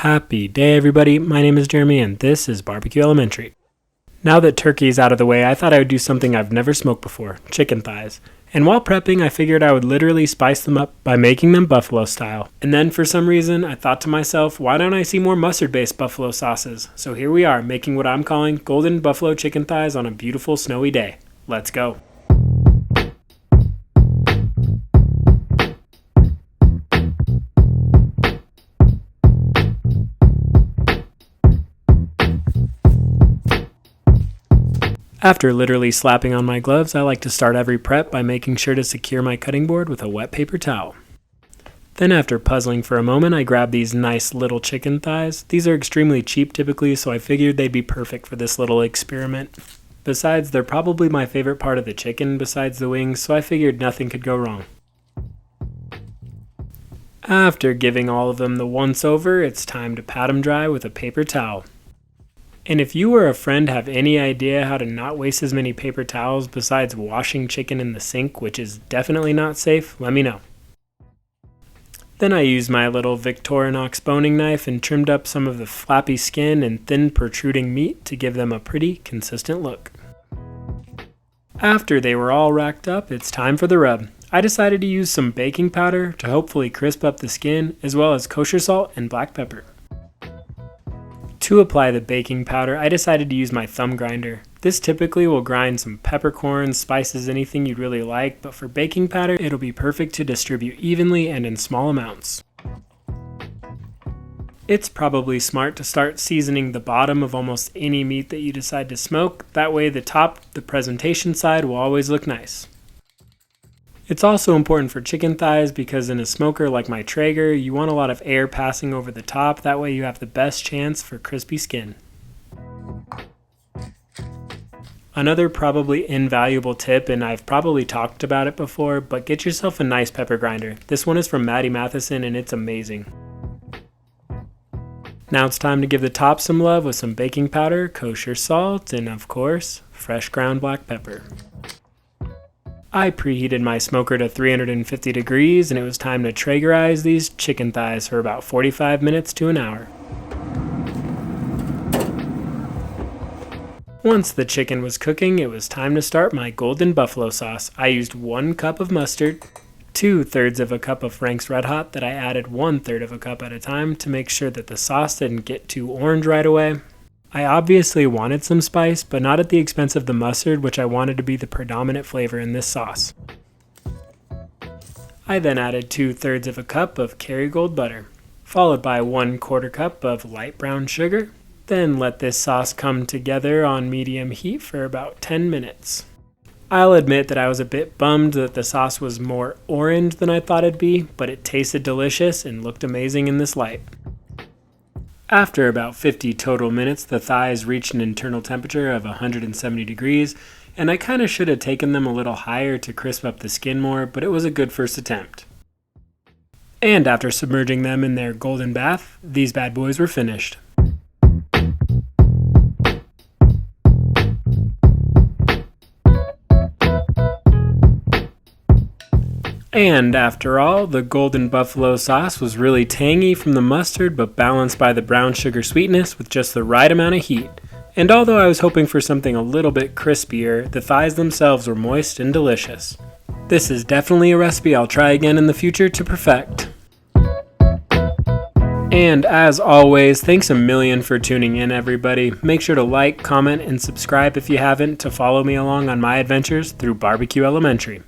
Happy day, everybody. My name is Jeremy, and this is BBQ Elementary. Now that turkey's out of the way, I thought I would do something I've never smoked before, chicken thighs. And while prepping, I figured I would literally spice them up by making them buffalo style. And then for some reason, I thought to myself, why don't I see more mustard-based buffalo sauces? So here we are, making what I'm calling golden buffalo chicken thighs on a beautiful snowy day. Let's go. After literally slapping on my gloves, I like to start every prep by making sure to secure my cutting board with a wet paper towel. Then after puzzling for a moment, I grabbed these nice little chicken thighs. These are extremely cheap typically, so I figured they'd be perfect for this little experiment. Besides, they're probably my favorite part of the chicken besides the wings, so I figured nothing could go wrong. After giving all of them the once over, it's time to pat them dry with a paper towel. And if you or a friend have any idea how to not waste as many paper towels besides washing chicken in the sink, which is definitely not safe, let me know. Then I used my little Victorinox boning knife and trimmed up some of the flappy skin and thin protruding meat to give them a pretty consistent look. After they were all racked up, it's time for the rub. I decided to use some baking powder to hopefully crisp up the skin, as well as kosher salt and black pepper. To apply the baking powder, I decided to use my thumb grinder. This typically will grind some peppercorns, spices, anything you'd really like, but for baking powder, it'll be perfect to distribute evenly and in small amounts. It's probably smart to start seasoning the bottom of almost any meat that you decide to smoke. That way the top, the presentation side, will always look nice. It's also important for chicken thighs because in a smoker like my Traeger, you want a lot of air passing over the top. That way you have the best chance for crispy skin. Another probably invaluable tip, and I've probably talked about it before, but get yourself a nice pepper grinder. This one is from Maddie Matheson and it's amazing. Now it's time to give the top some love with some baking powder, kosher salt, and of course, fresh ground black pepper. I preheated my smoker to 350 degrees and it was time to Traegerize these chicken thighs for about 45 minutes to an hour. Once the chicken was cooking, it was time to start my golden buffalo sauce. I used 1 cup of mustard, 2/3 of a cup of Frank's Red Hot that I added 1/3 of a cup at a time to make sure that the sauce didn't get too orange right away. I obviously wanted some spice, but not at the expense of the mustard, which I wanted to be the predominant flavor in this sauce. I then added 2/3 of a cup of Kerrygold butter, followed by 1/4 cup of light brown sugar. Then let this sauce come together on medium heat for about 10 minutes. I'll admit that I was a bit bummed that the sauce was more orange than I thought it'd be, but it tasted delicious and looked amazing in this light. After about 50 total minutes, the thighs reached an internal temperature of 170 degrees, and I kind of should have taken them a little higher to crisp up the skin more, but it was a good first attempt. And after submerging them in their golden bath, these bad boys were finished. And after all, the golden buffalo sauce was really tangy from the mustard but balanced by the brown sugar sweetness with just the right amount of heat. And although I was hoping for something a little bit crispier, the thighs themselves were moist and delicious. This is definitely a recipe I'll try again in the future to perfect. And as always, thanks a million for tuning in, everybody. Make sure to like, comment, and subscribe if you haven't to follow me along on my adventures through BBQ Elementary.